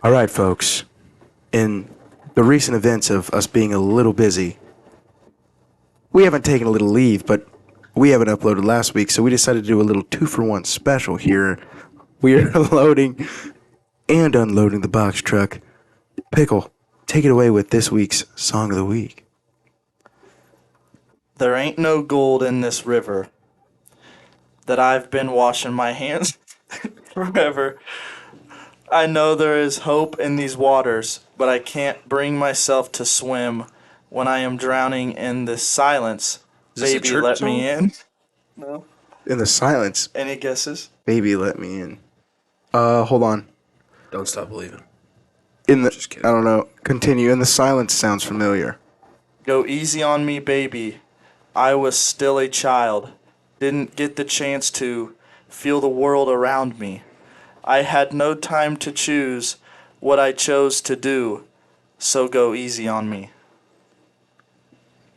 All right, folks. In the recent events of us being a little busy, we haven't taken a little leave, but we haven't uploaded last week, so we decided to do a little 2-for-1 special here. We are loading and unloading the box truck. Pickle, take it away with this week's Song of the Week. There ain't no gold in this river that I've been washing my hands forever. I know there is hope in these waters, but I can't bring myself to swim when I am drowning in this silence. Is this a Baby, church let song? me in. No. In the silence, Any guesses? baby, let me in. Hold on. Don't stop believing. In the, Just kidding. I don't know. Continue. In the silence sounds familiar. Go easy on me, baby. I was still a child. Didn't get the chance to feel the world around me. I had no time to choose what I chose to do. So go easy on me.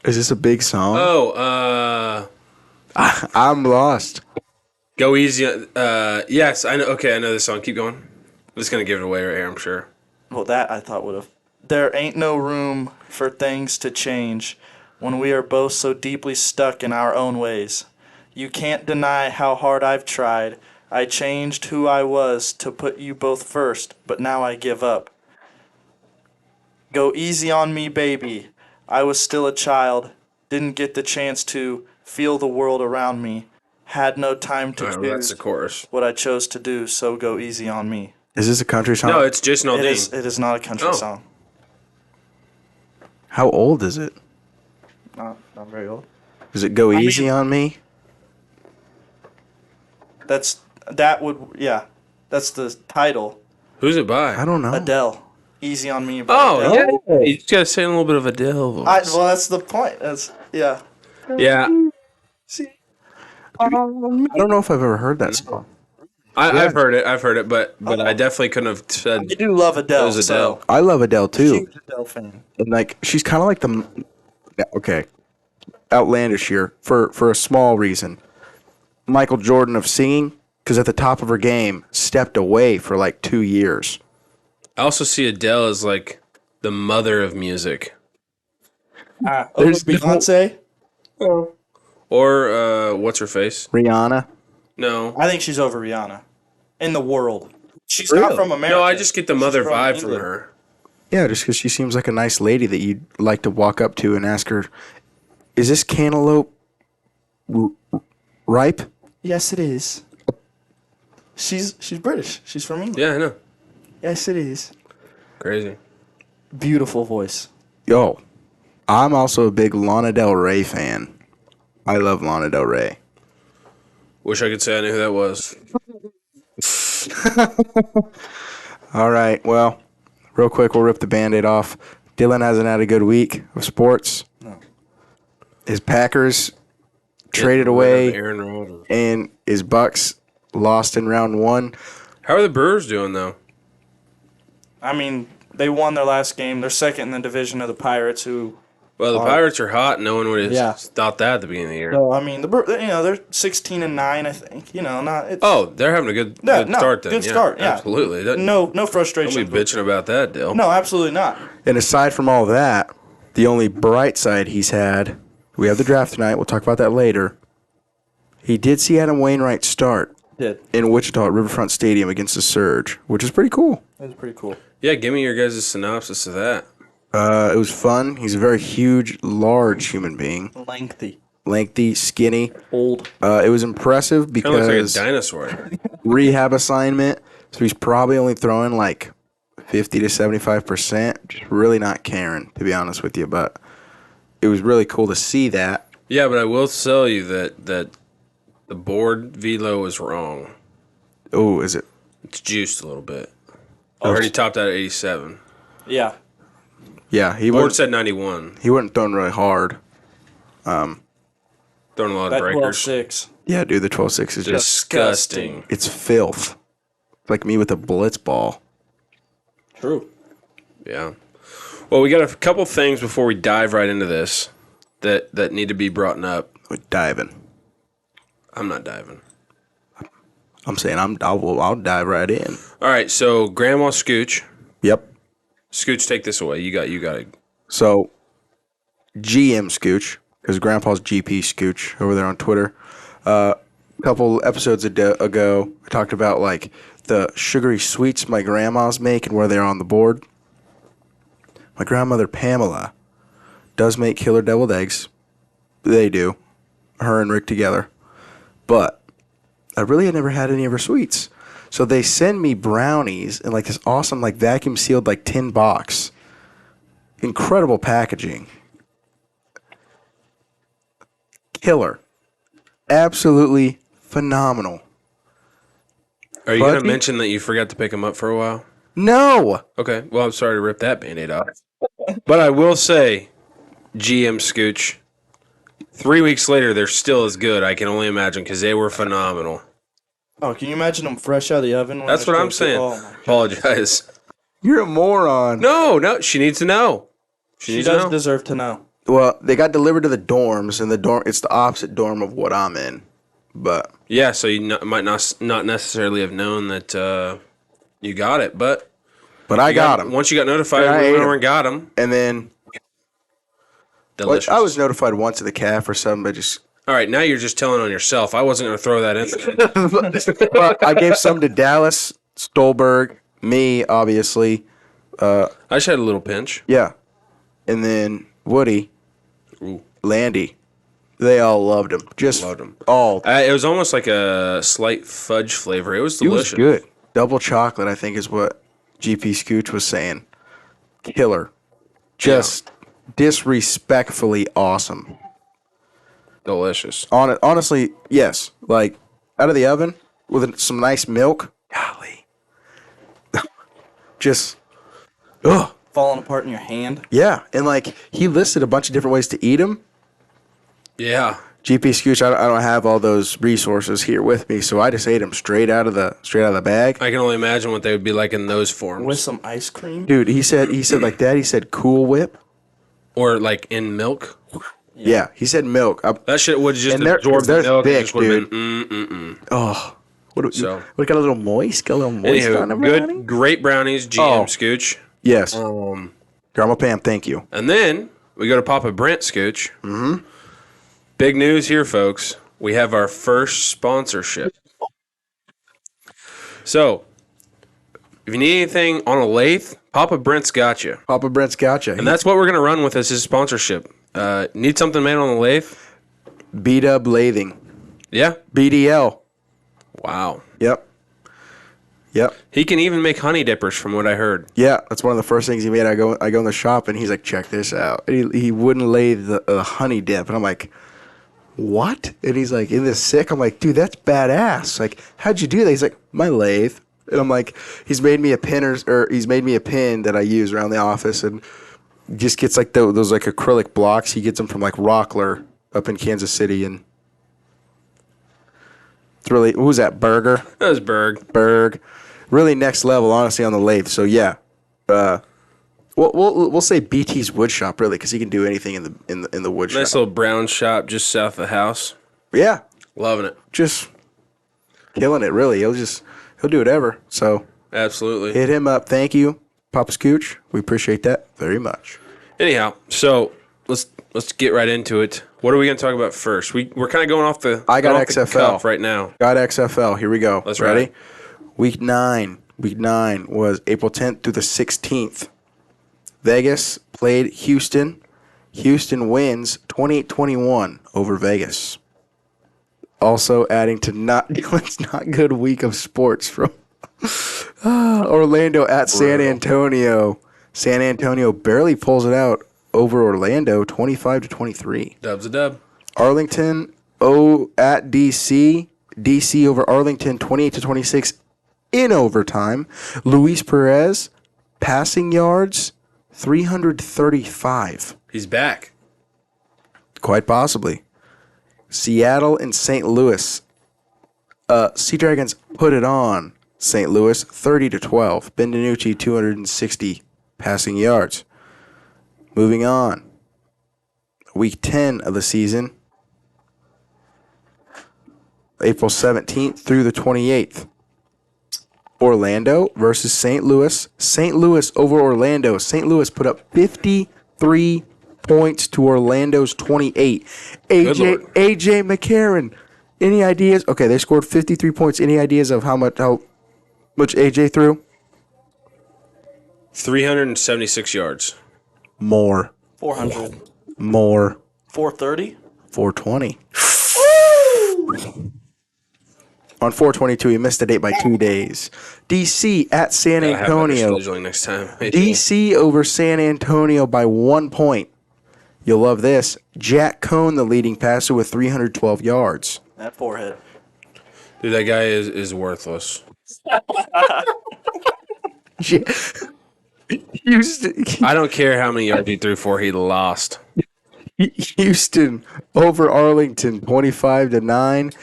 Is this a big song? Oh, I'm lost. Go easy. Yes, I know. Okay, I know this song. Keep going. I'm just gonna give it away right here. I'm sure. Well, that I thought would have. There ain't no room for things to change when we are both so deeply stuck in our own ways. You can't deny how hard I've tried. I changed who I was to put you both first, but now I give up. Go easy on me, baby. I was still a child. Didn't get the chance to feel the world around me. Had no time to All right, well, that's choose the chorus. what I chose to do, so go easy on me. Is this a country song? No, it's Jason It Aldean. is not a country Oh. song. How old is it? Not very old. Does it go easy on me? That's the title. Who's it by? I don't know. Adele. Easy on me. by Oh, Adele. yeah. You just gotta say a little bit of Adele voice. Well, that's the point. Yeah. Yeah, See, I don't know if I've ever heard that song. I've heard it, but I definitely couldn't have said. I do love Adele. It was Adele. I love Adele too. Huge Adele fan. And like she's kind of like okay, outlandish here for a small reason. Michael Jordan of singing, because at the top of her game, stepped away for like 2 years. I also see Adele as like the mother of music, There's Beyonce. or what's her face? Rihanna. No, I think she's over Rihanna in the world. She's Really? not from America. no, I just get the mother from vibe from England. her. Yeah, just because she seems like a nice lady that you'd like to walk up to and ask her, "Is this cantaloupe ripe?" Yes, it is. She's British. She's from England. Yeah, I know. Yes, it is. Crazy. Beautiful voice. Yo, I'm also a big Lana Del Rey fan. I love Lana Del Rey. Wish I could say I knew who that was. All right, well, real quick, we'll rip the Band-Aid off. Dylan hasn't had a good week of sports. No. His Packers traded Rid of away, Aaron Rodgers. and his Bucks lost in round 1. How are the Brewers doing though? I mean, they won their last game. They're second in the division of the Pirates, who. Well, the Pirates are hot. No one would have Yeah. thought that at the beginning of the year. So I mean, they're 16-9. I think not. It's, Oh, they're having a good start then. good start. Yeah, absolutely. No Don't frustration. be bitching about that, Dill. No, absolutely not. And aside from all that, the only bright side he's had, we have the draft tonight. We'll talk about that later. He did see Adam Wainwright start Did in Wichita at Riverfront Stadium against the Surge, which is pretty cool. it was pretty cool. Yeah, give me your guys' synopsis of that. It was fun. He's a very huge, large human being. Lengthy, skinny. Old. It was impressive Kind of looks like a because dinosaur. rehab assignment, so he's probably only throwing like 50 to 75%. Just really not caring, to be honest with you. But it was really cool to see that. Yeah, but I will tell you that the board velo is wrong. Oh, is it? It's juiced a little bit. Already topped out at 87. Yeah. Yeah, he Board wasn't, said 91. he wasn't throwing really hard. Throwing a lot of That breakers. 12-6. Yeah, dude, the 12-6 is just, Disgusting. it's filth. Like me with a blitz ball. True. Yeah. Well, we got a couple things before we dive right into this that need to be brought up. Like diving. I'm not diving. I'm saying I'll dive right in. All right, so Grandma Scooch Yep. Scooch, take this away. You got it. So, GM Scooch, because Grandpa's GP Scooch over there on Twitter. A couple episodes ago, I talked about like the sugary sweets my grandmas make and where they're on the board. My grandmother Pamela does make killer deviled eggs. They do. Her and Rick together. But I really had never had any of her sweets. So they send me brownies in like this awesome like vacuum sealed like tin box. Incredible packaging. Killer. Absolutely phenomenal. Are you going to Fudgy? mention that you forgot to pick them up for a while? No. Okay. Well, I'm sorry to rip that Band-Aid off. But I will say, GM Scooch, 3 weeks later, they're still as good. I can only imagine because they were phenomenal. Oh, can you imagine them fresh out of the oven? When That's they're what I'm still- saying. Oh, my God. Apologize. You're a moron. No. She needs to know. She needs to does know. deserve to know. Well, they got delivered to the dorms, and the dorm it's the opposite dorm of what I'm in. But Yeah, so you might not necessarily have known that you got it, but I you got them. Once you got notified, And I we ate went 'em. over and got them. And then Delicious. I was notified once of the calf or something, but just All right, now you're just telling on yourself. I wasn't going to throw that in. well, I gave some to Dallas, Stolberg, me, obviously. I just had a little pinch. Yeah. And then Woody, Ooh. Landy. They all loved them. Just Loved 'em. all. It was almost like a slight fudge flavor. It was It was delicious. good. Double chocolate, I think, is what GP Scooch was saying. Killer. Just disrespectfully awesome. Delicious. Honestly, yes. Like, out of the oven with some nice milk. Golly. Just, ugh. Falling apart in your hand. Yeah. And, like, he listed a bunch of different ways to eat them. Yeah. GP Scooch, I don't have all those resources here with me, so I just ate them straight out of the bag. I can only imagine what they would be like in those forms. With some ice cream. Dude, he said like that. He said Cool Whip. Or like in milk. Yeah, he said milk. That shit would just And they're- absorb the they're milk. thick, It just would have been Oh, So- what got a little moist? Got a little moist on the Anywho, brownie? good, great brownies, GM Oh. Scooch. Yes, Grandma Pam, thank you. And then we go to Papa Brent Scooch. Mm-hmm. Big news here, folks. We have our first sponsorship. So, if you need anything on a lathe, Papa Brent's got you. Papa Brent's gotcha. And that's what we're going to run with as his sponsorship. Need something made on the lathe? B-Dub Lathing, Yeah. BDL. Wow. Yep. He can even make honey dippers from what I heard. Yeah, that's one of the first things he made. I go in the shop and he's like, check this out. And he wouldn't lathe the honey dip, and I'm like, what? And he's like, isn't this sick? I'm like, dude, that's badass. Like, how'd you do that? He's like, my lathe. And I'm like, he's made me a pin that I use around the office, and just gets like those like acrylic blocks. He gets them from like Rockler up in Kansas City, and it's really, who's that? Berg. That was Berg. Really next level, honestly, on the lathe. So yeah, we'll say BT's wood shop really, because he can do anything in the wood Nice shop. little brown shop just south of the house. Yeah, Loving it. just killing it. Really, he'll do whatever. So Absolutely. hit him up. Thank you, Papa Scooch. We appreciate that very much. Anyhow, so let's get right into it. What are we going to talk about first? We're kind of going off the I got going off the XFL cuff right now. Got XFL. Here we go. Let's ready. ride. Week 9 was April 10th through the 16th. Vegas played Houston. Houston wins 28-21 over Vegas. Also adding to not good week of sports from Orlando at San Antonio. San Antonio barely pulls it out over Orlando 25-23. Dub's a dub. Arlington at DC. DC over Arlington 28-26 in overtime. Luis Perez passing yards 335. He's back. Quite possibly. Seattle and St. Louis. Sea Dragons put it on St. Louis 30-12. Ben DiNucci 260 passing yards. Moving on. Week 10 of the season. April 17th through the 28th. Orlando versus St. Louis. St. Louis over Orlando. St. Louis put up 53 points to Orlando's 28. Good Lord. AJ McCarron. Any ideas? Okay, they scored 53 points. Any ideas of how much AJ threw? 376 yards. More. 400. More. 430. 420. On 422, he missed the date by 2 days. DC at San Gotta have better Antonio. scheduling next time. DC over San Antonio by 1 point. You'll love this. Jack Cohn, the leading passer, with 312 yards. That forehead. Dude, that guy is worthless. Houston, I don't care how many yards he threw for, he lost. Houston over Arlington, 25-9.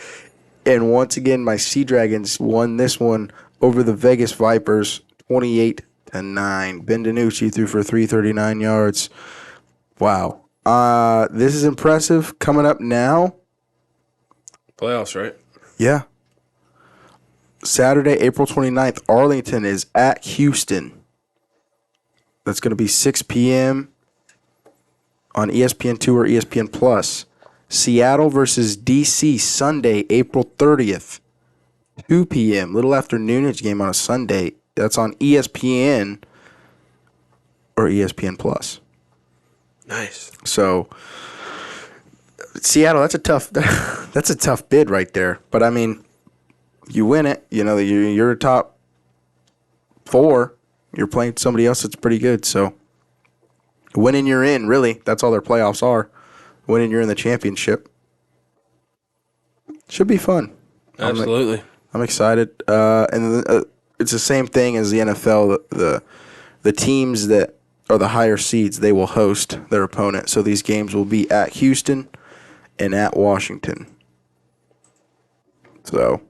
And once again, my Sea Dragons won this one over the Vegas Vipers, 28-9. Ben DiNucci threw for 339 yards. Wow. This is impressive. Coming up now. Playoffs, right? Yeah. Saturday, April 29th, Arlington is at Houston. That's going to be 6 p.m. on ESPN2 or ESPN Plus. Seattle versus DC, Sunday, April 30th, 2 p.m. Little afternoonage game on a Sunday. That's on ESPN or ESPN Plus. Nice. So Seattle, that's a tough bid right there. But I mean, you win it. You know, you're a top 4. You're playing somebody else that's pretty good. So winning, you're in. Really, that's all their playoffs are. Winning, you're in the championship. Should be fun. Absolutely. I'm excited. It's the same thing as the NFL. The teams that are the higher seeds, they will host their opponent. So these games will be at Houston and at Washington. So,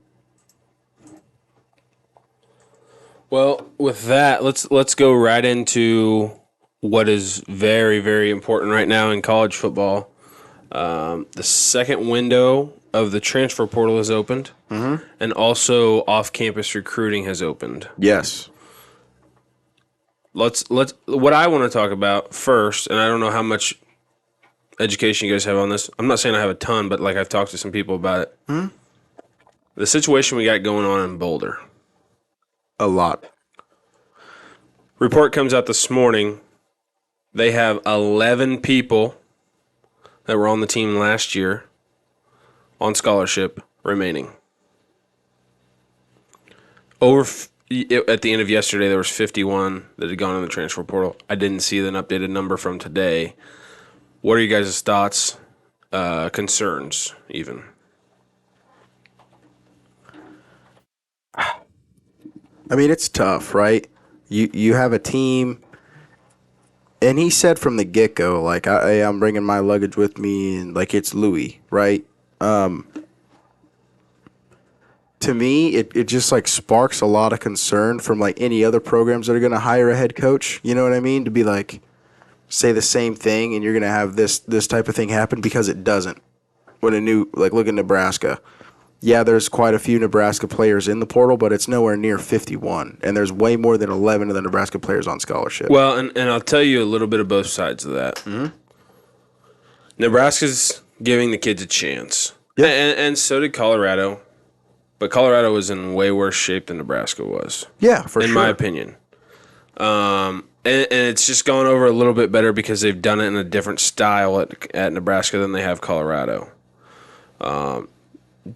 well, with that, let's go right into what is very, very important right now in college football. The second window of the transfer portal has opened, and also off-campus recruiting has opened. yes. Let's what I want to talk about first, and I don't know how much education you guys have on this. I'm not saying I have a ton, but like I've talked to some people about it. The situation we got going on in Boulder. A lot. Report comes out this morning. They have 11 people that were on the team last year on scholarship remaining. At the end of yesterday, there was 51 that had gone in the transfer portal. I didn't see an updated number from today. What are you guys' thoughts, concerns, even? I mean, it's tough, right? You have a team, and he said from the get-go, like, I'm bringing my luggage with me, and, like, it's Louis, right? To me, it just, like, sparks a lot of concern from, like, any other programs that are going to hire a head coach, you know what I mean? To be, like, say the same thing, and you're going to have this type of thing happen, because it doesn't. When look at Nebraska. Yeah, there's quite a few Nebraska players in the portal, but it's nowhere near 51. And there's way more than 11 of the Nebraska players on scholarship. Well, and I'll tell you a little bit of both sides of that. Mm-hmm. Nebraska's giving the kids a chance. Yep. And so did Colorado. But Colorado was in way worse shape than Nebraska was. Yeah, for sure. In my opinion. And it's just gone over a little bit better because they've done it in a different style at Nebraska than they have Colorado.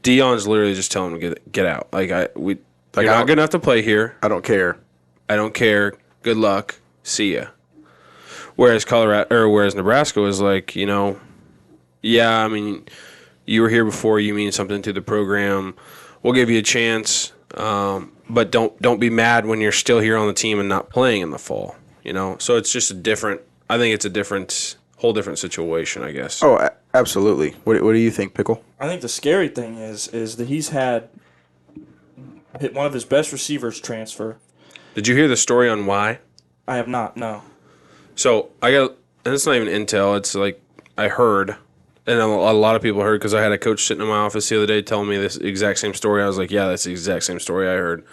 Deion's literally just telling them to get out. You're not good enough to play here. I don't care. I don't care. Good luck. See ya. Whereas Nebraska was like, yeah, I mean, you were here before. You mean something to the program. We'll give you a chance, but don't be mad when you're still here on the team and not playing in the fall. So it's just I think it's a whole different situation, I guess. Oh, absolutely. What do you think, Pickle? I think the scary thing is that he's had one of his best receivers transfer. Did you hear the story on why? I have not, no. So and it's not even intel. It's like I heard, and a lot of people heard because I had a coach sitting in my office the other day telling me this exact same story. I was like, yeah, that's the exact same story I heard.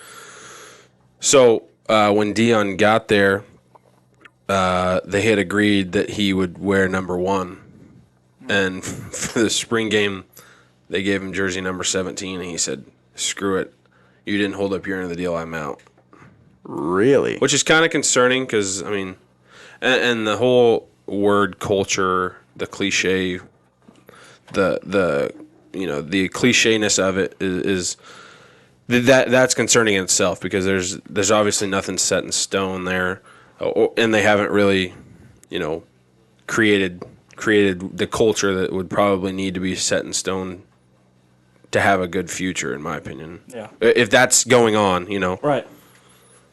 So when Dion got there, they had agreed that he would wear number 1. And for the spring game, they gave him jersey number 17, and he said, screw it. You didn't hold up your end of the deal, I'm out. Really? Which is kind of concerning because, I mean, and the whole word culture, the cliche, the clichéness of it is that's concerning in itself because there's obviously nothing set in stone there, and they haven't really, created the culture that would probably need to be set in stone to have a good future, in my opinion. Yeah. If that's going on, Right.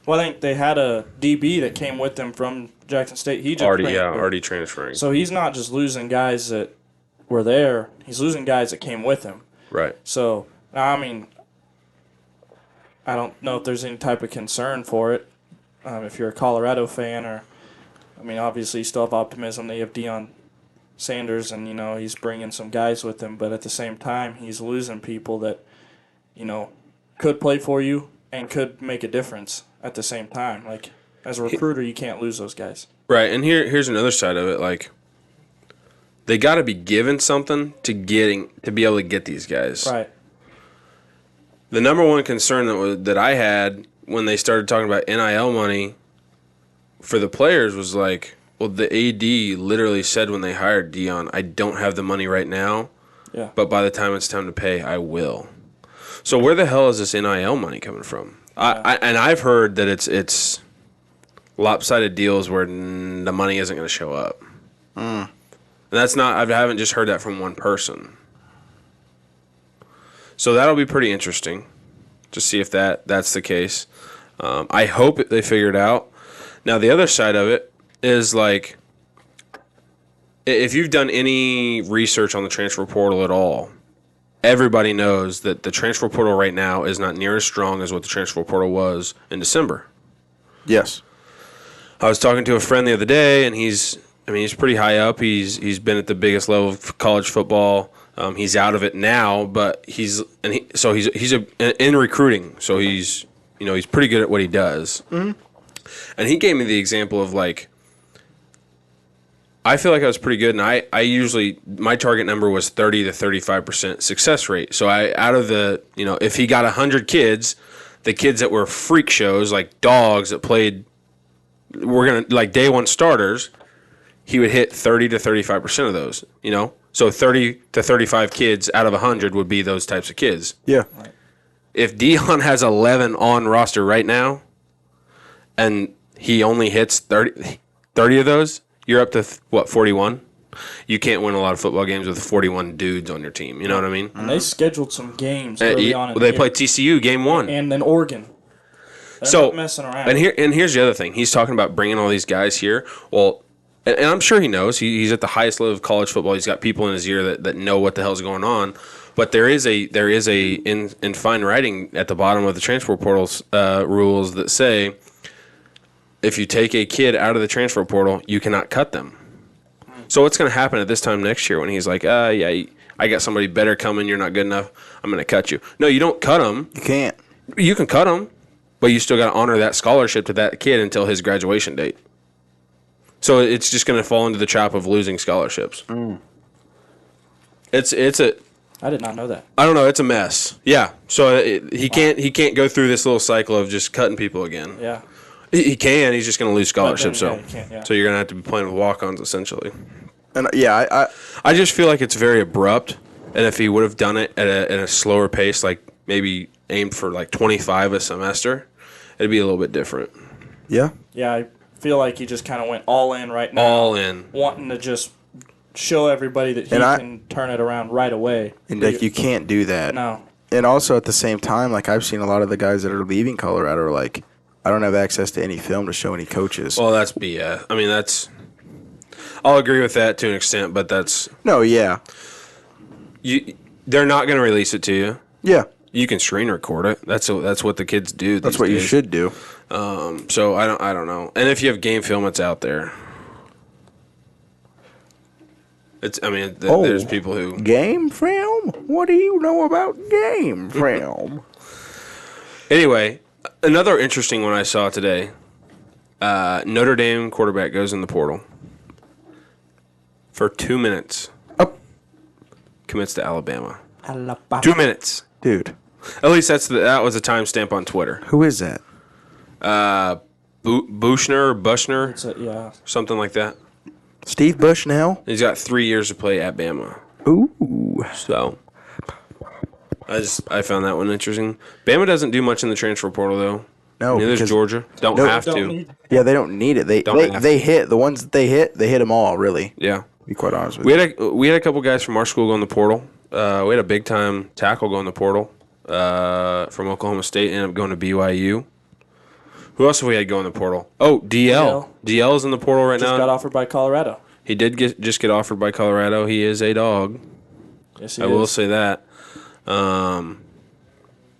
Well, I think they had a DB that came with them from Jackson State. He just already transferring. So he's not just losing guys that were there. He's losing guys that came with him. Right. So, I mean, I don't know if there's any type of concern for it. If you're a Colorado fan obviously you still have optimism that you have Deion Sanders and, he's bringing some guys with him. But at the same time, he's losing people that, could play for you and could make a difference at the same time. Like, as a recruiter, you can't lose those guys. Right, and here's another side of it. Like, they got to be given something to be able to get these guys. Right. The number one concern that I had when they started talking about NIL money for the players was like, well, the AD literally said when they hired Dion, I don't have the money right now, but by the time it's time to pay, I will. So where the hell is this NIL money coming from? Yeah. I've heard that it's lopsided deals where the money isn't going to show up. And that's not. I haven't just heard that from one person. So that'll be pretty interesting to see if that's the case. I hope they figure it out. Now the other side of it is like, if you've done any research on the transfer portal at all, everybody knows that the transfer portal right now is not near as strong as what the transfer portal was in December. Yes. I was talking to a friend the other day, and he's pretty high up. He's been at the biggest level of college football. He's out of it now, but he's in recruiting. So he's pretty good at what he does. Mm-hmm. And he gave me the example of like, I feel like I was pretty good, and I usually, my target number was 30 to 35% success rate. So out of the, if he got 100 kids, the kids that were freak shows, like dogs that played, were going to, like day one starters, he would hit 30 to 35% of those, So 30 to 35 kids out of 100 would be those types of kids. Yeah. Right. If Dion has 11 on roster right now, and he only hits 30 of those, you're up to, 41? You can't win a lot of football games with 41 dudes on your team. You know what I mean? And they scheduled some games early on. They played TCU game 1. And then Oregon. They're not messing around. And here's the other thing. He's talking about bringing all these guys here. Well, and I'm sure he knows. He's at the highest level of college football. He's got people in his ear that know what the hell's going on. But there is in fine writing at the bottom of the transfer portal's rules that say, if you take a kid out of the transfer portal, you cannot cut them. So what's going to happen at this time next year when he's like, I got somebody better coming, you're not good enough, I'm going to cut you. No, you don't cut him. You can't. You can cut him, but you still got to honor that scholarship to that kid until his graduation date. So it's just going to fall into the trap of losing scholarships. It's a... I did not know that. I don't know. It's a mess. Yeah. So he can't go through this little cycle of just cutting people again. Yeah. He can. He's just going to lose scholarships. So you're going to have to be playing with walk-ons essentially. And I just feel like it's very abrupt. And if he would have done it at a slower pace, like maybe aimed for like 25 a semester, it'd be a little bit different. Yeah. Yeah. I feel like he just kind of went all in right now. All in. Wanting to just show everybody that he can turn it around right away. And like you can't do that. No. And also at the same time, like I've seen a lot of the guys that are leaving Colorado are like, I don't have access to any film to show any coaches. Well, that's BS. I mean, I'll agree with that to an extent, but that's... No, yeah. They're not going to release it to you. Yeah. You can screen record it. That's what the kids do. That's what you should do. So I don't know. And if you have game film, it's out there. There's people who... Game film? What do you know about game film? Anyway, Another interesting one I saw today. Notre Dame quarterback goes in the portal for 2 minutes. Oh. Commits to Alabama. Alabama. 2 minutes. Dude, At least that was a timestamp on Twitter. who is that? Bushner, Yeah. something like that. Steve Bush now? He's got 3 years to play at Bama. Ooh. So I found that one interesting. Bama doesn't do much in the transfer portal though. No, Neither does because- Georgia. Don't No. have Don't to. need- Yeah, they don't need it. Don't have They hit the ones that they hit them all, really. Yeah. To be quite honest with We you. had a couple guys from our school go in the portal. We had a big time tackle go in the portal from Oklahoma State, ended up going to BYU. Who else have we had go in the portal? Oh, DL. DL is in the portal right Just now. got offered by Colorado. He did just get offered by Colorado. He is a dog. Yes, he I is. will say that.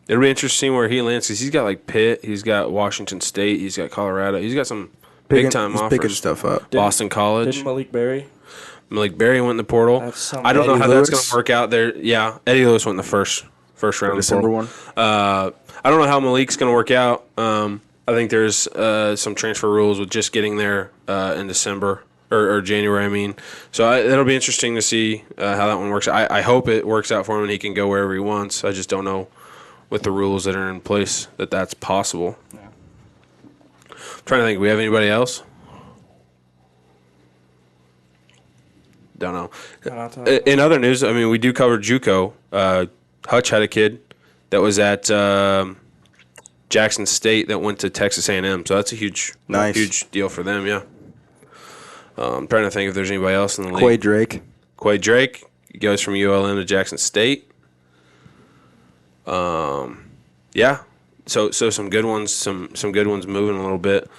It'll be interesting where he lands because he's got like Pitt, he's got Washington State, he's got Colorado, he's got some big time He's offers. picking stuff up. Boston College. Didn't Malik Berry? Malik Berry went in the portal. That's something. I don't know Eddie how Lewis? that's going to work out there. Yeah, Eddie Lewis went in the first round. of the December portal. one. I don't know how Malik's going to work out. I think there's some transfer rules with just getting there in December or January. I mean, so it'll be interesting to see how that one works. I hope it works out for him and he can go wherever he wants. I just don't know with the rules that are in place that's possible. Yeah. I'm trying to think. Do we have anybody else? Don't know. In other news, I mean, we do cover JUCO. Hutch had a kid that was at Jackson State that went to Texas A&M, so that's a huge deal for them. Yeah. I'm trying to think if there's anybody else in the league. Quay Drake goes from ULM to Jackson State. Yeah. So some good ones, some good ones moving a little bit,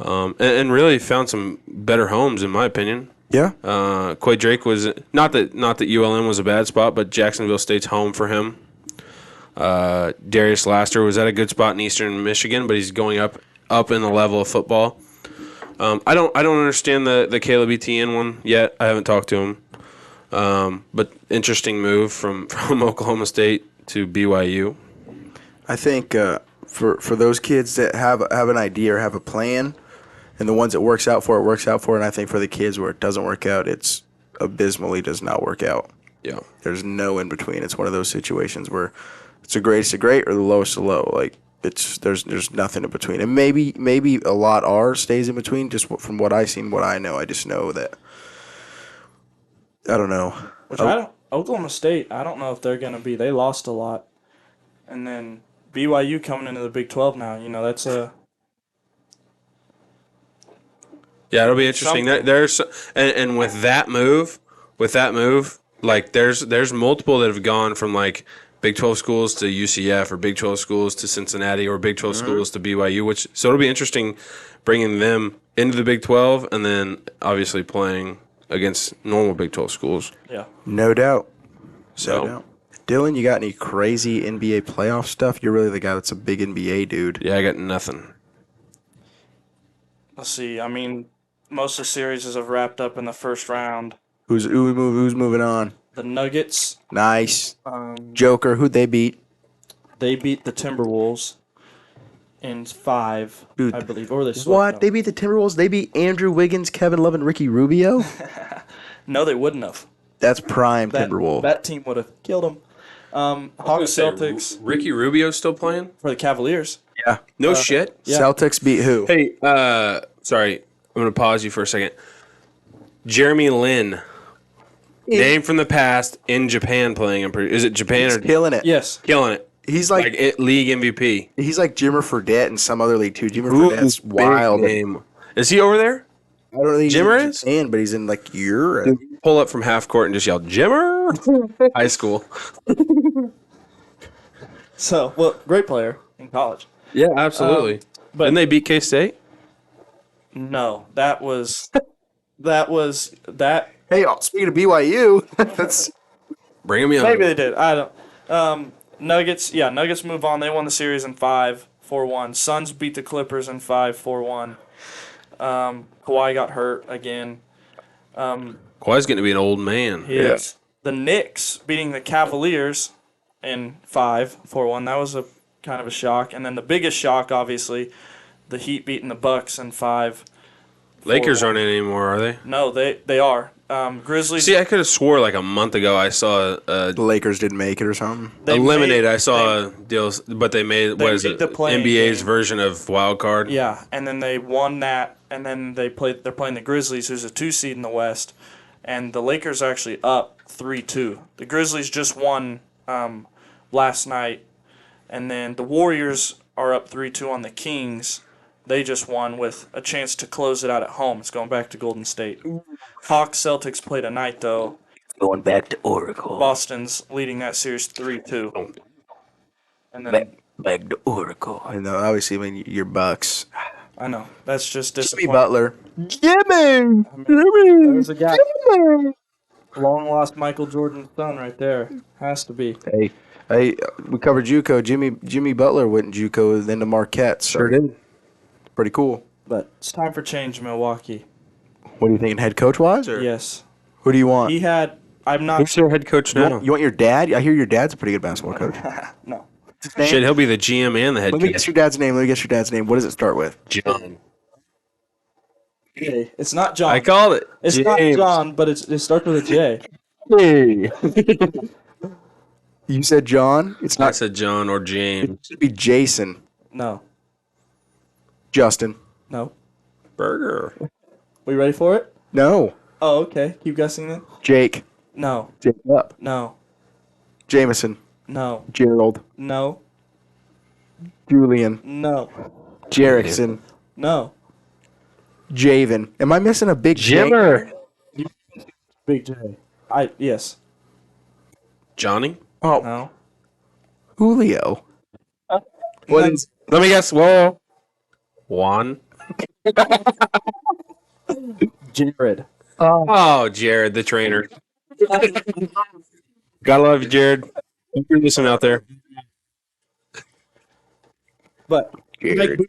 and really found some better homes in my opinion. Yeah. Quay Drake was not that ULM was a bad spot, but Jacksonville State's home for him. Darius Laster was at a good spot in Eastern Michigan, but he's going up in the level of football. I don't understand the Caleb Etienne one yet. I haven't talked to him, but interesting move from Oklahoma State to BYU. I think for those kids that have an idea or have a plan, and the ones it works out for, and I think for the kids where it doesn't work out, it's abysmally does not work out. Yeah. There's no in between. It's one of those situations where it's the greatest of great or the lowest of low. Like there's nothing in between. And maybe a lot stays in between. Just from what I seen, what I know, I just know that I don't know. Oklahoma State, I don't know if they're going to be. They lost a lot. And then BYU coming into the Big 12 now, that's a... Yeah, it'll be interesting. There's and with that move, like there's multiple that have gone from like Big 12 schools to UCF or Big 12 schools to Cincinnati or Big 12 schools to BYU, so it'll be interesting bringing them into the Big 12 and then obviously playing against normal Big 12 schools. Yeah. No doubt. So, No doubt. Dylan, you got any crazy NBA playoff stuff? You're really the guy that's a big NBA dude. yeah, I got nothing. Let's see. I mean, most of the series have wrapped up in the first round. Who's moving on? The Nuggets, Nice. Joker, who'd they beat? they beat the Timberwolves in 5, Dude, I believe. Or they swept What? them. They beat the Timberwolves? They beat Andrew Wiggins, Kevin Love, and Ricky Rubio? No, they wouldn't have. That's prime That, Timberwolf. that team would have killed them. Hawks Celtics Ricky Rubio's still playing? for the Cavaliers. Yeah. No shit. Yeah. Celtics beat who? Hey, sorry, I'm gonna pause you for a second. Jeremy Lin, name from the past in Japan playing. Is it Japan He's or killing it. Yes. killing it? He's like League MVP. he's like Jimmer Fredette in some other league too. Jimmer Ooh, Fredette's big wild. name. Is he over there? I don't think Jimmer he's in is? Japan, but he's in like Europe. Pull up from half court and just yell Jimmer. High school. So, well, great player in college. Yeah, absolutely. but- Didn't they beat K State? No, that was that. Hey, speaking of BYU, that's Bring him in. Maybe they did. I don't. Nuggets. Yeah, Nuggets move on. They won the series in 5, 4-1. Suns beat the Clippers in 5, 4-1. Kawhi got hurt again. Kawhi's getting to be an old man. Yes. The Knicks beating the Cavaliers in 5, 4-1. That was a kind of a shock. And then the biggest shock, obviously, the Heat beating the Bucks in 5. Lakers aren't in anymore, are they? No, they are. Grizzlies. See, I could have swore like a month ago I saw The Lakers didn't make it or something. Eliminated. I saw deals, but they made what is made it? the play-in NBA's game. version of wild card. Yeah, and then they won that, and then they're playing the Grizzlies, who's a 2 seed in the West, and the Lakers are actually up 3-2. The Grizzlies just won last night, and then the Warriors are up 3-2 on the Kings. They just won with a chance to close it out at home. It's going back to Golden State. Hawks Celtics play tonight though. Going back to Oracle. Boston's leading that series 3-2. And then Back to Oracle. And obviously, I mean, your Bucks. I know that's just Jimmy disappointing. Butler. There's a guy. Long lost Michael Jordan's son right there. Has to be. Hey, we covered JUCO. Jimmy Butler went JUCO then to Marquette. So did. pretty cool. But it's time for change in Milwaukee. What are you thinking, head coach wise, or Yes. who do you want? He had. I'm not. Who's their head coach You now? want, you want your dad? I hear your dad's a pretty good basketball coach. No. Shit, he'll be the GM and the head Let me coach. guess your dad's name. What does it start with? John. J. It's not John. I called it. It's James. not John, but it starts with a J. Hey. You said John? It's I not. said John or James. It should be Jason. No. Justin. No. Burger. We ready for it? No. Oh, okay. Keep guessing then. Jake. No. Jacob. No. Jameson. No. Gerald. No. Julian. No. Jerrickson. No. Javen. Am I missing a big Jimmer. Big J. Yes. Johnny? Oh, No. Julio. What is? Let me guess. Whoa. Juan. Jared. Oh, Jared, the trainer. Gotta love you, Jared. If you're listening out there. But Jared.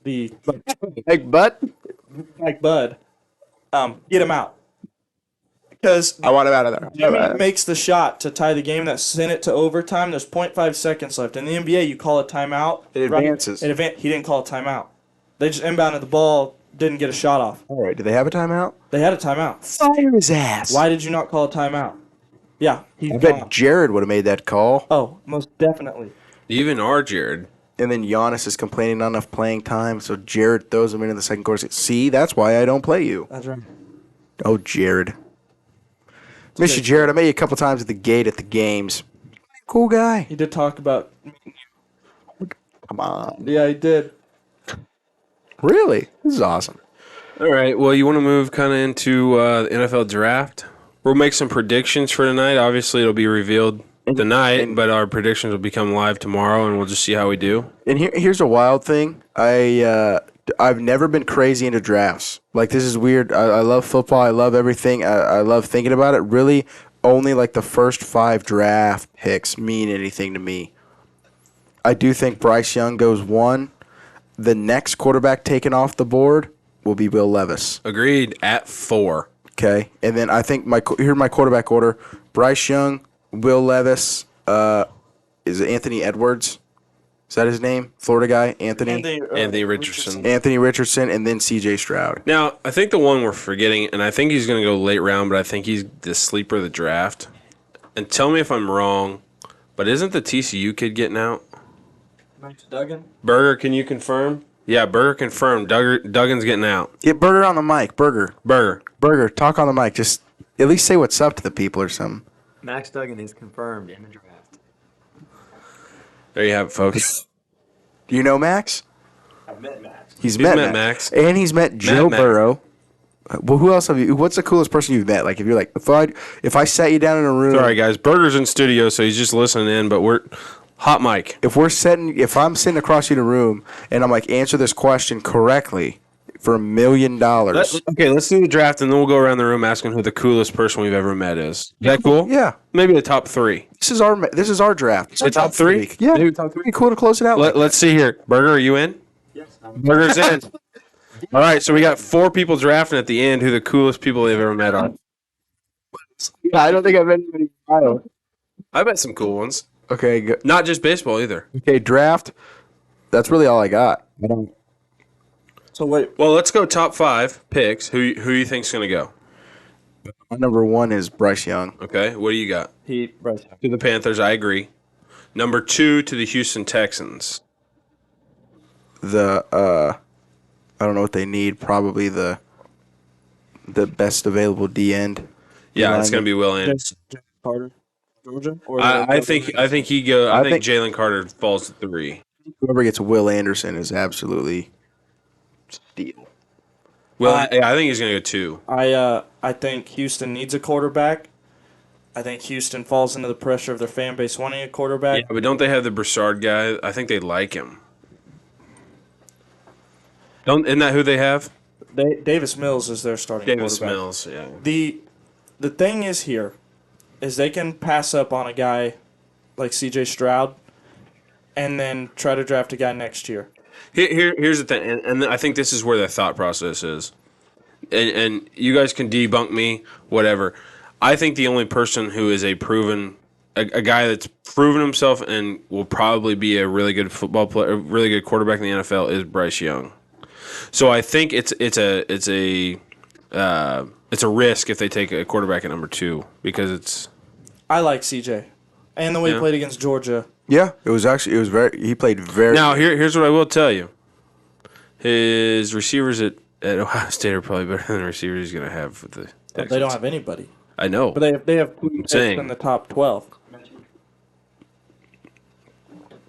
the Big butt. Mike Bud, get him out because I want him out of there. Jimmy makes the shot to tie the game that sent it to overtime. There's 0.5 seconds left in the NBA. You call a timeout. It advances. He didn't call a timeout. They just inbounded the ball. Didn't get a shot off. All right. Do they have a timeout? They had a timeout. Fire his ass. Why did you not call a timeout? Yeah, he's I bet gone. Jared would have made that call. Oh, most definitely. Even our Jared. And then Giannis is complaining not enough playing time, so Jared throws him in the second quarter. See, that's why I don't play you. That's right. Oh, Jared. Miss you, Jared. I met you a couple times at the gate at the games. Cool guy. He did talk about. Come on. Yeah, he did. Really? This is awesome. All right. Well, you want to move kind of into the NFL draft? We'll make some predictions for tonight. Obviously, it'll be revealed tonight, but our predictions will become live tomorrow, and we'll just see how we do. And here's a wild thing. I've never been crazy into drafts. Like, this is weird. I love football. I love everything. I love thinking about it. Really, only like the first 5 draft picks mean anything to me. I do think Bryce Young goes 1. The next quarterback taken off the board will be Will Levis. Agreed. At 4. Okay, and then I think here's my quarterback order: Bryce Young, Will Levis, is it Anthony Edwards? Is that his name? Florida guy, Anthony Richardson. Anthony Richardson, and then C.J. Stroud. Now, I think the one we're forgetting, and I think he's going to go late round, but I think he's the sleeper of the draft. And tell me if I'm wrong, but isn't the TCU kid getting out? Max Duggan. Burger, can you confirm? Yeah, Burger confirmed. Duggan's getting out. Get Burger on the mic. Burger, talk on the mic. Just at least say what's up to the people or something. Max Duggan is confirmed in the draft. There you have it, folks. Do you know Max? I've met Max. He's met Max, and he's met Joe Matt. Burrow. Well, who else have you? What's the coolest person you've met? Like, if you're like, if I sat you down in a room. Sorry, guys. Burger's in studio, so he's just listening in, but we're hot mic. If I'm sitting across you in a room and I'm like, answer this question correctly for $1 million. Okay, let's do the draft, and then we'll go around the room asking who the coolest person we've ever met is. Is that cool? Yeah. Maybe the top 3. This is our draft. It's The top 3? week. Yeah. Maybe top 3. Pretty cool to close it out. Let's see here. Burger, are you in? Yes. Burger's in. All right, so we got 4 people drafting at the end who the coolest people they've ever met are. I don't think I've met anybody. I bet some cool ones. Okay, Not just baseball either. okay, draft. That's really all I got. I don't. So wait, Well, let's go top 5 picks. Who you think's going to go? My number 1 is Bryce Young. Okay, what do you got? Bryce. To the Panthers, I agree. Number 2 to the Houston Texans. I don't know what they need. Probably the best available D end. Yeah, it's going to be Will Anderson. Carter, Georgia. Or I think Jalen Carter falls to 3. Whoever gets Will Anderson is absolutely steal. Well, I think he's going to go 2. I think Houston needs a quarterback. I think Houston falls into the pressure of their fan base wanting a quarterback. Yeah, but don't they have the Broussard guy? I think they like him. Isn't that who they have? Davis Mills is their starting Davis quarterback. Mills, yeah. The thing is here is they can pass up on a guy like C.J. Stroud and then try to draft a guy next year. Here's the thing, and I think this is where the thought process is. And you guys can debunk me, whatever. I think the only person who is a guy that's proven himself and will probably be a really good football player, a really good quarterback in the NFL is Bryce Young. So I think it's a risk if they take a quarterback at number 2 because I like C.J. and the way he played against Georgia. Yeah, it was very. He played very. Now here's what I will tell you: his receivers at Ohio State are probably better than the receivers he's going to have with the Texans. They don't have anybody. I know, But they have two picks in the top 12.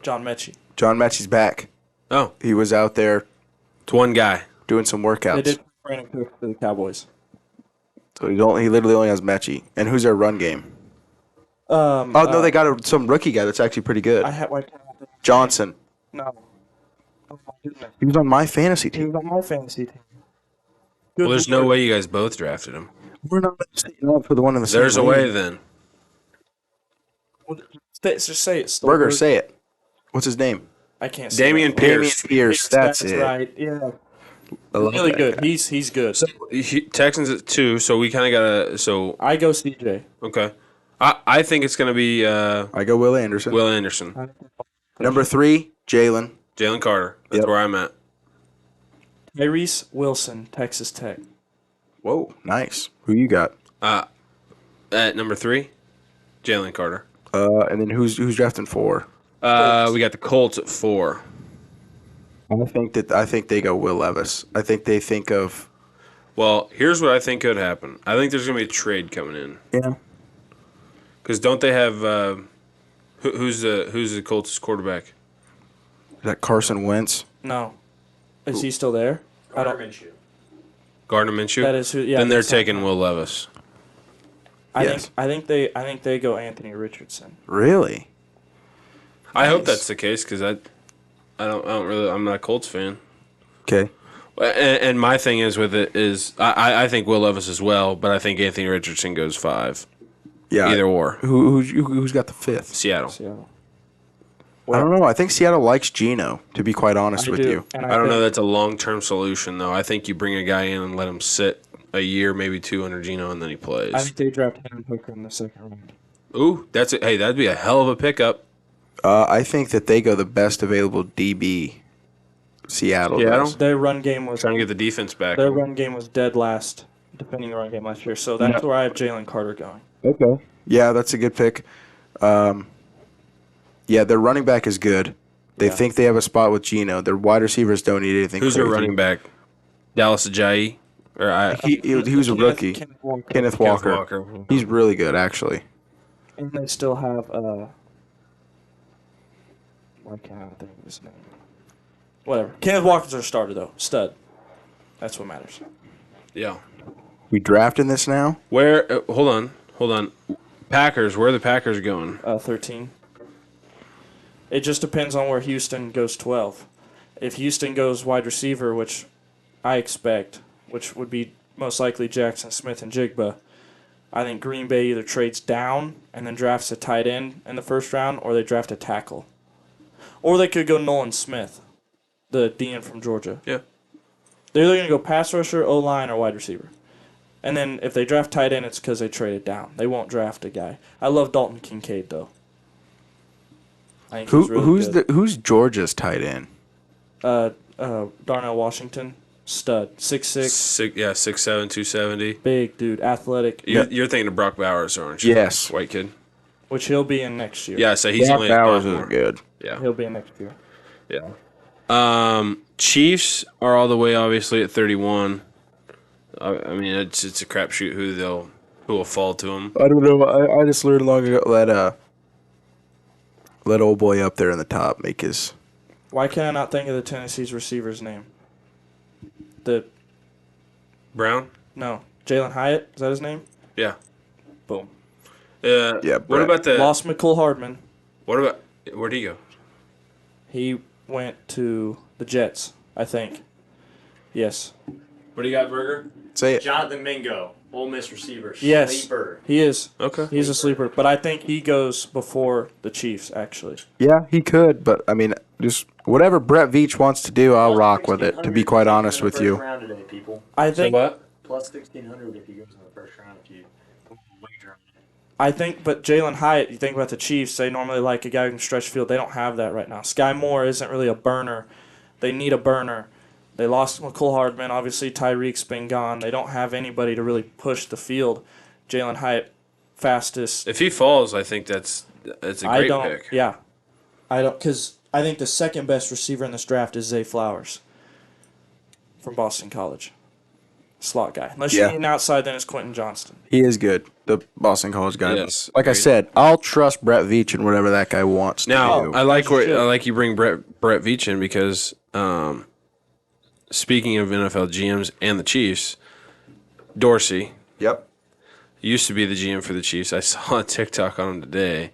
John Mechie. John Mechie's back. Oh, He was out there it's one guy. doing some workouts. They did Brandon Cooks for the Cowboys. So he literally only has Mechie. And who's their run game? No, they got some rookie guy that's actually pretty good. Johnson. No. Oh my goodness. He was on my fantasy He team. was on my fantasy team. Well, there's no way you guys both drafted him. We're not staying up for the one in the same There's a league. way then. Just say it. Burger, say it. What's his name? I can't say Damian that. Pierce. Pierce. That's it. right. Yeah. I love Really that good. guy. He's good. Texans at 2, so we kind of gotta. So I go CJ. okay, I think it's gonna be I go Will Anderson. Will Anderson, Number 3, Jalen. Jalen Carter. That's Yep. where I'm at. Tyrese Wilson, Texas Tech. Whoa, nice. Who you got? At number 3, Jalen Carter. And then who's drafting 4? We got the Colts at 4. I think they go Will Levis. I think they think of Well, here's what I think could happen. I think there's gonna be a trade coming in yeah. because don't they have who's the Colts quarterback? Is that Carson Wentz? No. Is he still there? I don't. Gardner Minshew. That is who. Yeah. Then they're that's not- taking Will Levis. Yes. I think they go Anthony Richardson. Really? I hope Nice. that's the case because I'm not a Colts fan. Okay. And my thing is with it is I think Will Levis as well, but I think Anthony Richardson goes 5. Yeah. Either or. Who's got the 5th? Seattle. Seattle. I don't know. I think Seattle likes Geno, to be quite honest with you. And I don't know that's a long-term solution, though. I think you bring a guy in and let him sit a year, maybe 2 under Geno, and then he plays. I think they draft Hendon Hooker in the second round. Ooh, that's it. Hey, that'd be a hell of a pickup. I think that they go the best available DB. Seattle. Seattle? does. Their run game was Trying to get the defense back. dead last, defending the run game last year. So that's where I have Jalen Carter going. Okay. Yeah, that's a good pick. Yeah, their running back is good. They Yeah. think they have a spot with Geno. Their wide receivers don't need anything. Who's crazy. their running back? Dallas Ajayi? He was a rookie. Kenneth Walker. Walker. He's really good, actually. And they still have why can't I think of his name? Whatever. Kenneth Walker's their starter though. Stud. That's what matters. Yeah. We drafting this now? Where? Hold on. Packers. Where are the Packers going? 13. It just depends on where Houston goes 12. If Houston goes wide receiver, which I expect, which would be most likely Jackson Smith and Jigba, I think Green Bay either trades down and then drafts a tight end in the first round, or they draft a tackle. Or they could go Nolan Smith, the DN from Georgia. Yeah. They're either going to go pass rusher, O-line, or wide receiver. And then if they draft tight end, it's because they traded down. They won't draft a guy. I love Dalton Kincaid, though. I think he's really good. Who's Georgia's tight end? Darnell Washington, stud, 6'6", 6'7", 270. big dude, athletic, You're thinking of Brock Bowers, aren't you? Yes. White kid. which he'll be in next year. Yeah, so he's Brock only Bowers sophomore. is good. Yeah. He'll be in next year. Yeah. Chiefs are all the way obviously at 31. I mean, it's a crapshoot who will fall to them. I don't know. I just learned long ago let old boy up there in the top make his. Why can I not think of the Tennessee's receiver's name? Brown? No, Jalen Hyatt, is that his name? Yeah. Boom. Yeah. What Brett. about Lost McCole Hardman. Where'd he go? He went to the Jets, I think. Yes. What do you got, Burger? Say it. Jonathan Mingo, Ole Miss receiver. Yes. Sleeper. He is. Okay. He's a sleeper, but I think he goes before the Chiefs, actually. Yeah, he could, but I mean, just whatever Brett Veach wants to do, I'll rock with it. To be quite honest with you. Round today, people. I think. what? Plus 1,600 if he goes in the first round. If you wager on it. I think, but Jalen Hyatt, you think about the Chiefs, they normally like a guy who can stretch field. They don't have that right now. Sky Moore isn't really a burner. They need a burner. They lost McCole Hardman. Obviously, Tyreek's been gone. They don't have anybody to really push the field. Jalen Hyatt, fastest. If he falls, I think that's a great pick. Yeah. I don't, because I think the second best receiver in this draft is Zay Flowers from Boston College. Slot guy. Unless you need an outside, then it's Quentin Johnston. He is good, the Boston College guy. Yes, Like I agreed. said, I'll trust Brett Veach in whatever that guy wants Now, to do. I you like you bring Brett Veach in because speaking of NFL GMs and the Chiefs, Dorsey Yep. used to be the GM for the Chiefs. I saw a TikTok on him today.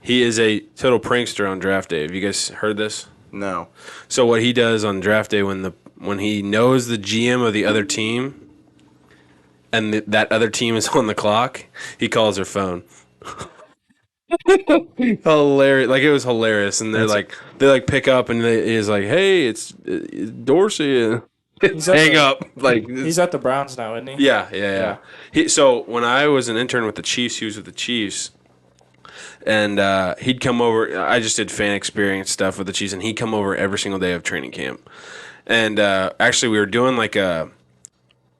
He is a total prankster on draft day. Have you guys heard this? No. So what he does on draft day when he knows the GM of the other team and that other team is on the clock, he calls their phone. Hilarious! Like it was hilarious, and they pick up and he's like, "Hey, it's Dorsey," and hang up. Like He's at the Browns now, isn't he? yeah. So when I was an intern with the Chiefs, he was with the Chiefs. And he'd come over. I just did fan experience stuff with the Chiefs, and he'd come over every single day of training camp. And actually, we were doing like a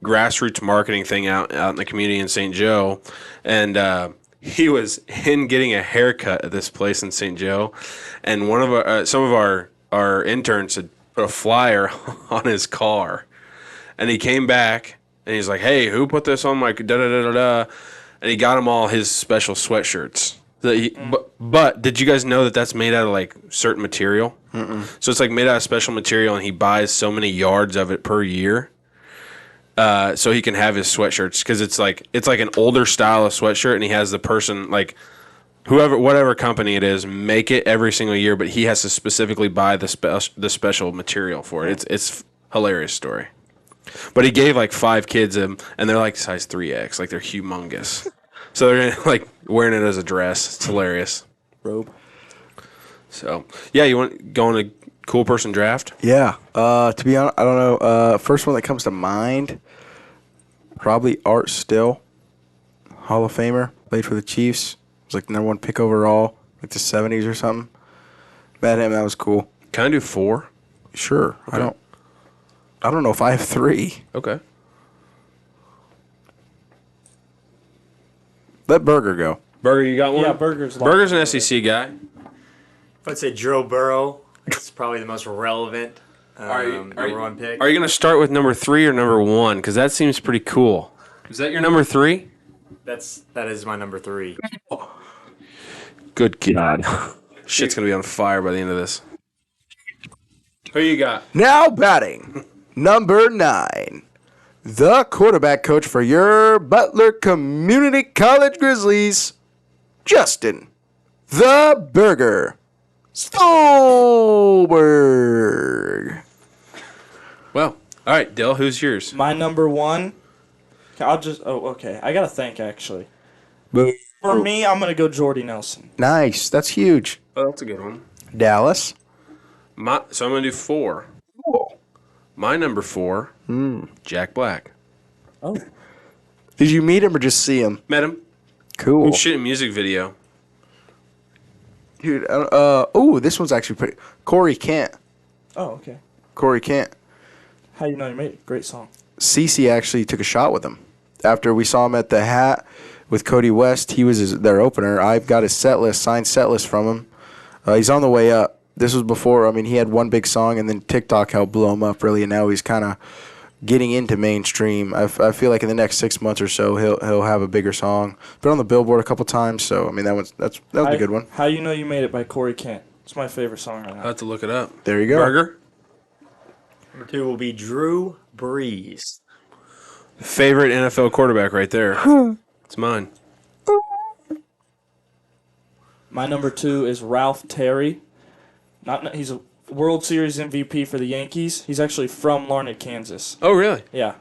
grassroots marketing thing out in the community in St. Joe, and he was in getting a haircut at this place in St. Joe, and one of some of our interns had put a flyer on his car, and he came back and he's like, "Hey, who put this on my da da da da da?" And he got him all his special sweatshirts. But did you guys know that that's made out of like certain material? So it's like made out of special material, and he buys so many yards of it per year, so he can have his sweatshirts because it's like an older style of sweatshirt, and he has the person like whatever company it is make it every single year, but he has to specifically buy the special material for it. It's hilarious story. But he gave like 5 kids them, and they're like size 3X, like they're humongous. So they're like wearing it as a dress. It's hilarious. Robe. So yeah, you want go on a cool person draft? Yeah. To be honest, I don't know. First one that comes to mind, probably Art Still, Hall of Famer, played for the Chiefs. Was like the number 1 pick overall, like the 70s or something. Met him. That was cool. Can I do 4? Sure. Okay. I don't know if I have 3. Okay. Let Burger go. Burger, you got one? Yeah, Burger's an SEC guy. I'd say Joe Burrow. That's probably the most relevant number 1 pick. Are you going to start with number 3 or number 1? Because that seems pretty cool. Is that your number 3? That is my number 3. Good God. Shit's going to be on fire by the end of this. Who you got? Now batting, number 9, the quarterback coach for your Butler Community College Grizzlies, Justin the Burger Stolberg. Well, all right, Dell, who's yours? My number 1. Okay. I got to think, actually. For me, I'm going to go Jordy Nelson. Nice. That's huge. Oh, that's a good one. Dallas. So I'm going to do 4. Cool. My number 4, Jack Black. Oh. Did you meet him or just see him? Met him. Cool. Shooting music video. Dude, this one's actually pretty. Corey Kent. Oh, okay. Corey Kent. How you know you made it? Great song. Cece actually took a shot with him after we saw him at the Hat with Cody West. He was their opener. I've got his signed set list from him. He's on the way up. This was before. I mean, he had one big song, and then TikTok helped blow him up really, and now he's kind of getting into mainstream. I feel like in the next 6 months or so, he'll have a bigger song. Been on the Billboard a couple times, so I mean that was a good one. How you know you made it by Corey Kent. It's my favorite song right I now. have to look it up. There you go. Burger. Number 2 will be Drew Brees. Favorite NFL quarterback right there. It's mine. My number 2 is Ralph Terry. He's a World Series MVP for the Yankees. He's actually from Larned, Kansas. Oh, really? Yeah.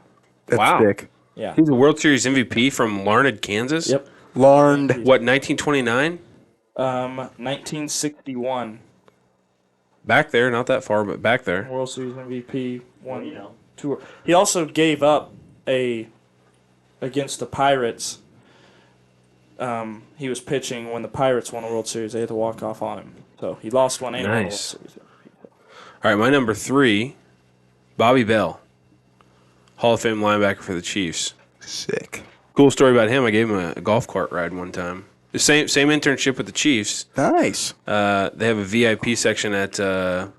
That's Wow. sick. Yeah. He's a World Series MVP from Larned, Kansas? Yep. Larned. What, 1929? 1961. Back there, not that far, but back there. World Series MVP. Won You know. tour. He also gave up against the Pirates. He was pitching when the Pirates won a World Series. They had to walk off on him. So he lost one and won a World Nice. Series. All right, my number 3, Bobby Bell. Hall of Fame linebacker for the Chiefs. Sick. Cool story about him. I gave him a golf cart ride one time. The same internship with the Chiefs. Nice. They have a VIP section at a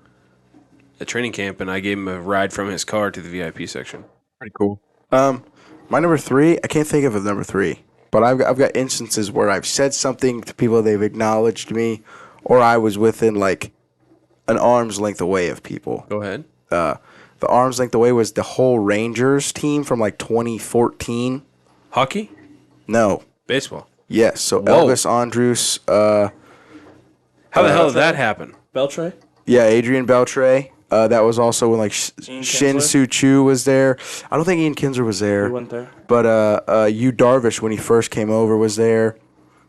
training camp, and I gave him a ride from his car to the VIP section. Pretty cool. My number 3, I can't think of a number 3, but I've got instances where I've said something to people, they've acknowledged me, or I was within like an arm's length away of people. Go ahead. The arm's length away was the whole Rangers team from like 2014. Hockey? No. Baseball. Yes. So Whoa. Elvis Andrus. How the hell did that happen? Beltray? Yeah, Adrian Beltre. That was also when like Ian Shin Kinsler? Soo Choo was there. I don't think Ian Kinsler was there. He went there. But Yu Darvish when he first came over was there.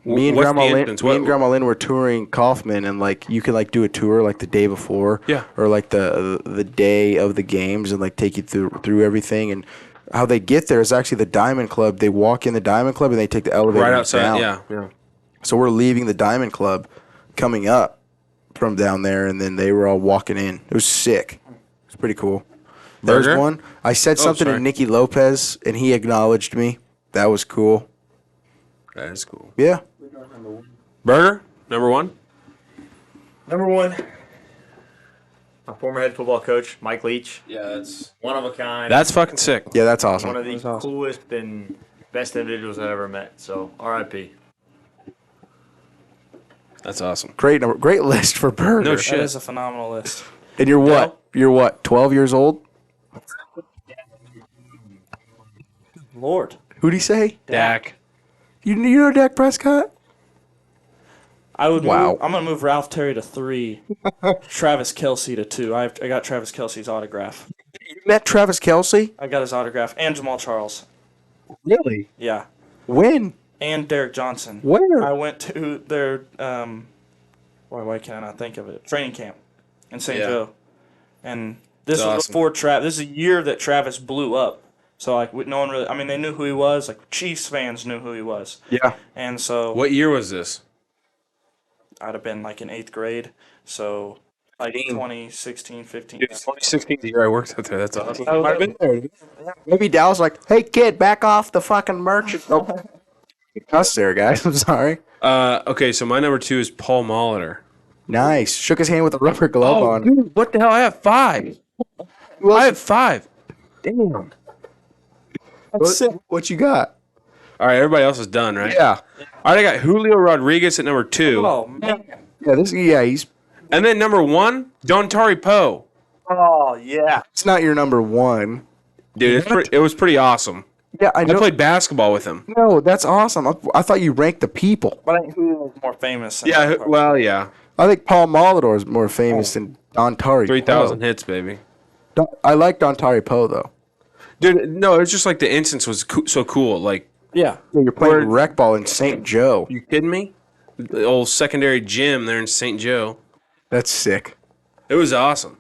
Me and What's Grandma the Lynn, instance? me and Grandma Lynn were touring Kaufman, and like you could like do a tour like the day before, Yeah. or like the day of the games, and like take you through everything. And how they get there is actually the Diamond Club. They walk in the Diamond Club and they take the elevator Right outside, down. yeah. So we're leaving the Diamond Club, coming up from down there, and then they were all walking in. It was sick. It's pretty cool. There's Burger? one. I said something sorry. to Nicky Lopez, and he acknowledged me. That was cool. That is cool. Yeah. Burger, number 1. Number 1, my former head football coach, Mike Leach. Yeah, that's One of a kind. fucking sick. Yeah, that's awesome. one of the That's awesome. coolest and best individuals I've ever met. So, R.I.P. That's awesome. Great number, great list for Burger. No That shit. is a phenomenal list. And you're what? You're what? 12 years old? Lord. Who'd he say? Dak. You know Dak Prescott? I would Wow. move, I'm going to move Ralph Terry to 3. Travis Kelce to 2. I got Travis Kelce's autograph. You met Travis Kelsey? I got his autograph. And Jamal Charles. Really? Yeah. When? And Derek Johnson. Where? I went to their, why can I not think of it? Training camp in St. Yeah. Joe. And this That's was awesome. before Travis. This is a year that Travis blew up. So, like, no one really, I mean, they knew who he was. Like, Chiefs fans knew who he was. Yeah. And so What year was this? I'd have been, like, in 8th grade. So, like, 2016, 15. 2016 the year I worked out there. That's awesome. Oh, Might have been there. Maybe Dallas like, hey kid, back off the fucking merch. Oh. Cuss there, guys. I'm sorry. Okay, so my number 2 is Paul Molitor. Nice. Shook his hand with a rubber glove on. dude, what the hell? I have 5. I have 5. Damn. What you got? All right, everybody else is done, right? Yeah. All right, I got Julio Rodriguez at number 2. Oh, man. Yeah, he's And then number 1, Dontari Poe. Oh, yeah. it's not your number 1. Dude, it was pretty awesome. Yeah, I I know. played basketball with him. No, that's awesome. I thought you ranked the people. But I think who was more famous? Than Yeah, well, yeah. I think Paul Molitor is more famous than Dontari 3,000 hits, baby. Poe. I like Dontari Poe though. Dude, no, it's just like the instance was so cool. Like, Yeah. Yeah, you're playing Where- rec ball in St. Joe. you kidding me? The old secondary gym there in St. Joe. That's sick. It was awesome.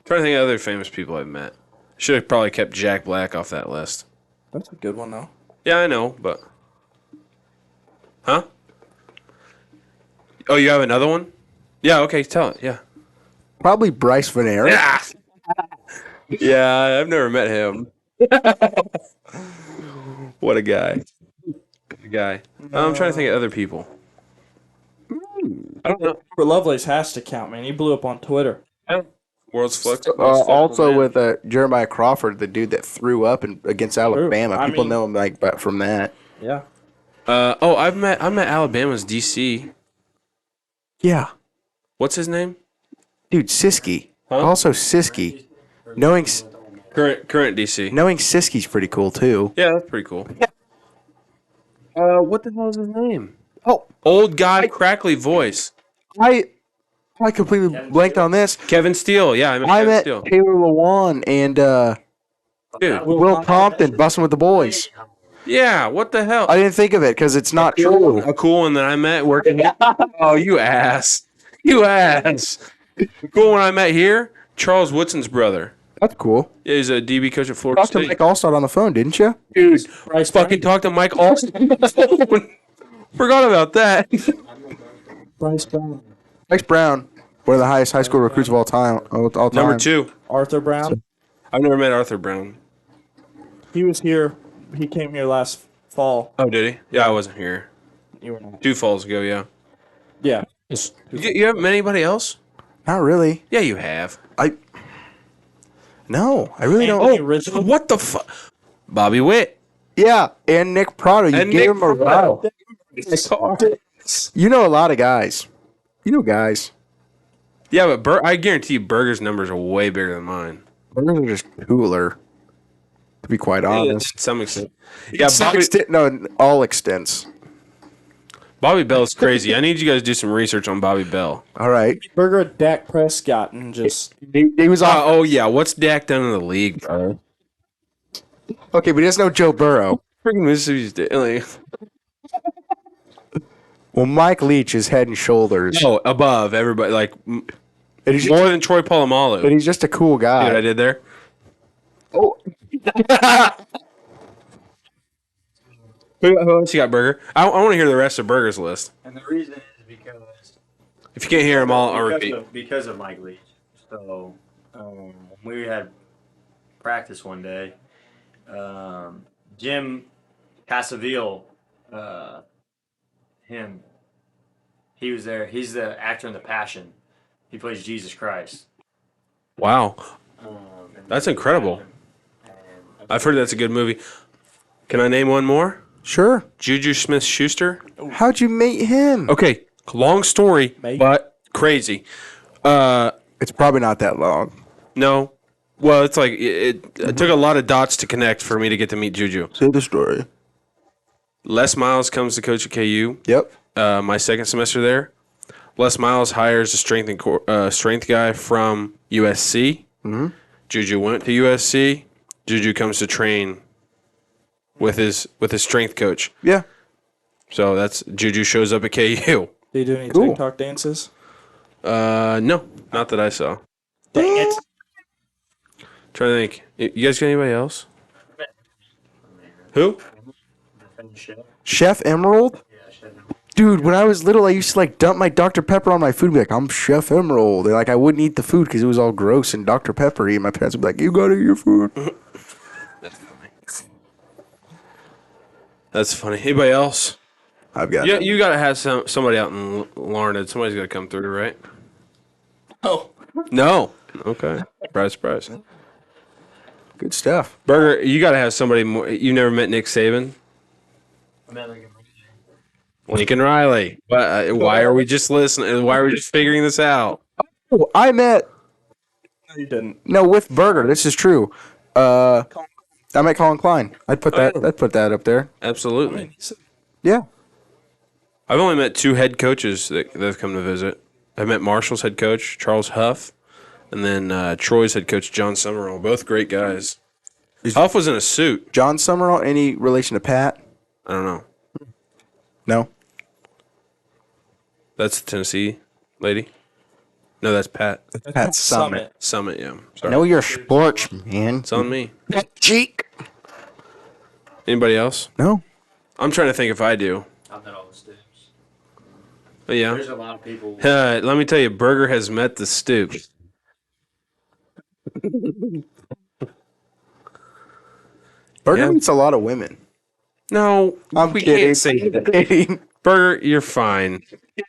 trying to think of other famous people I've met. Should have probably kept Jack Black off that list. That's a good one, though. Yeah, I know, but... Huh? Oh, you have another one? Yeah, okay, tell it. Yeah. Probably Bryce Venera. Yeah, I've never met him. What a guy. Good guy. I'm trying to think of other people. I don't know. For Lovelace has to count, man. He blew up on Twitter. World's flex. Also with Jeremiah Crawford, the dude that threw up against Alabama. I People mean- know him from that. Yeah. I met Alabama's DC. Yeah, What's his name? dude, Siski. Huh? Also Siski. Knowing Current DC. Siski's pretty cool too. Yeah, that's pretty cool. What the hell is his name? Oh, Old guy, crackly voice. I completely blanked on this. Kevin Steele. Yeah, I met I Kevin met Steele. Taylor Lewan and Dude. Will Compton busting with the boys. Yeah, what the hell? I didn't think of it because it's not true. A cool one that I met working. Oh, you ass. You ass. The cool one I met here, Charles Woodson's brother. That's cool. Yeah, he's a DB coach at Florida Talked to State. Mike Allstott on the phone, didn't you? Dude, Bryce fucking talk to Mike Alston. Forgot about that. Bryce Brown. Bryce Brown, one of the highest high school recruits of all time. Number 2. Arthur Brown. I've never met Arthur Brown. He was here. He came here last fall. Oh, did he? Yeah, I wasn't here. You were not. 2 falls ago, yeah. Yeah. You haven't met anybody else? Not really. Yeah, you have. No, I really don't. Anthony Rizzo. What the fuck? Bobby Witt. Yeah, and Nick Prado. You And gave Nick him a Prado. ride. You know a lot of guys. You know guys. Yeah, but I guarantee you Berger's numbers are way bigger than mine. Burgers are just cooler, to be quite honest. To some extent. Yeah, Some extent, no, in all extents. Bobby Bell's crazy. I need you guys to do some research on Bobby Bell. All right. Burger at Dak Prescott and just He was off. Oh, yeah. What's Dak done in the league, bro? Okay, but he doesn't know Joe Burrow. Freaking Mississippi State. Like, Well, Mike Leach is head and shoulders. no, above everybody. Like, And he's just, more than Troy Polamalu. but he's just a cool See what I guy. did there? Oh, Who else you got, Burger? I want to hear the rest of Burger's list. And the reason is because If you can't hear them all, I'll repeat. because of Mike Leach. So we had practice one day. Jim Casaville, he was there. He's the actor in The Passion. He plays Jesus Christ. Wow. And That's incredible. I've heard that's a good movie. Can I name one more? sure. Juju Smith-Schuster. How'd you meet him? Okay, long story, Mate. but crazy. It's probably not that long. No. Well, it's like it took a lot of dots to connect for me to get to meet Juju. Say the story. Les Miles comes to coach at KU. Yep. My second semester there. Les Miles hires a strength guy from USC. Mm-hmm. Juju went to USC. Juju comes to train with his strength coach. Yeah. So that's Juju shows up at KU. did he do any Cool. TikTok dances? No, not that I saw. Dang it. Trying to think. You guys got anybody else? Who? Chef Emerald? Dude, when I was little, I used to like dump my Dr. Pepper on my food and be like, I'm Chef Emerald. And like, I wouldn't eat the food because it was all gross and Dr. Peppery. And my parents would be like, you gotta eat your food. That's funny. Anybody else? I've got Yeah, you gotta have somebody out in Larned. Somebody's gotta come through, right? Oh. No. Okay. Surprise. good stuff. Burger, you gotta have somebody more. You never met Nick Saban? Lincoln Riley. Why are we just listening? Why are we just figuring this out? Oh, I met, No, you didn't. no, with Burger. This is true. I met Colin Klein. I'd put that up there. Absolutely. Yeah. I've only met 2 head coaches that have come to visit. I've met Marshall's head coach, Charles Huff, and then Troy's head coach, John Summerall. Both great guys. Huff was in a suit. John Summerall, any relation to Pat? I don't know. No. That's the Tennessee lady? No, that's Pat. Pat Summit. Summit, yeah. Sorry. Know your sports, man. It's on me. Cheek. Anybody else? No. I'm trying to think if I do. I've met all the steps. Yeah. There's a lot of people. Let me tell you, Burger has met the stoop. Burger Yeah. meets a lot of women. No, I'm we kidding. can't say that. Kidding. Burger, you're fine.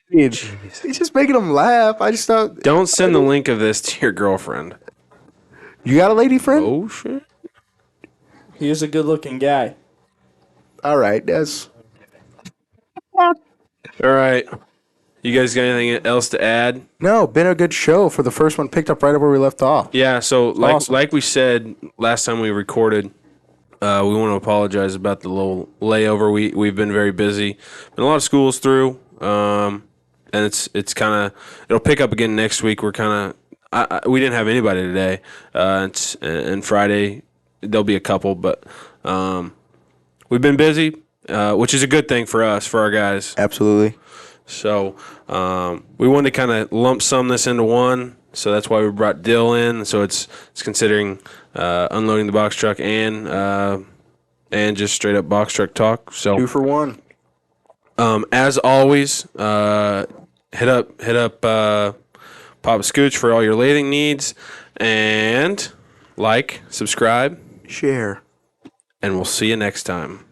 He's just making them laugh. I just thought. Don't send the link of this to your girlfriend. You got a lady friend? Oh, shit. He is a good-looking guy. All right, that's. All right. You guys got anything else to add? No, been a good show for the first one. Picked up right up where we left off. Yeah, so Awesome. like we said last time we recorded, we want to apologize about the little layover. We've been very busy. Been a lot of schools through, and it's kind of it'll pick up again next week. We're kind of we didn't have anybody today, and Friday there'll be a couple, but we've been busy, which is a good thing for us, for our guys. Absolutely. So we wanted to kind of lump sum this into one. So that's why we brought Dill in. So it's considering unloading the box truck and just straight up box truck talk. So 2 for 1. as always, hit up Papa Scooch for all your lathing needs, and like, subscribe, Share. and we'll see you next time.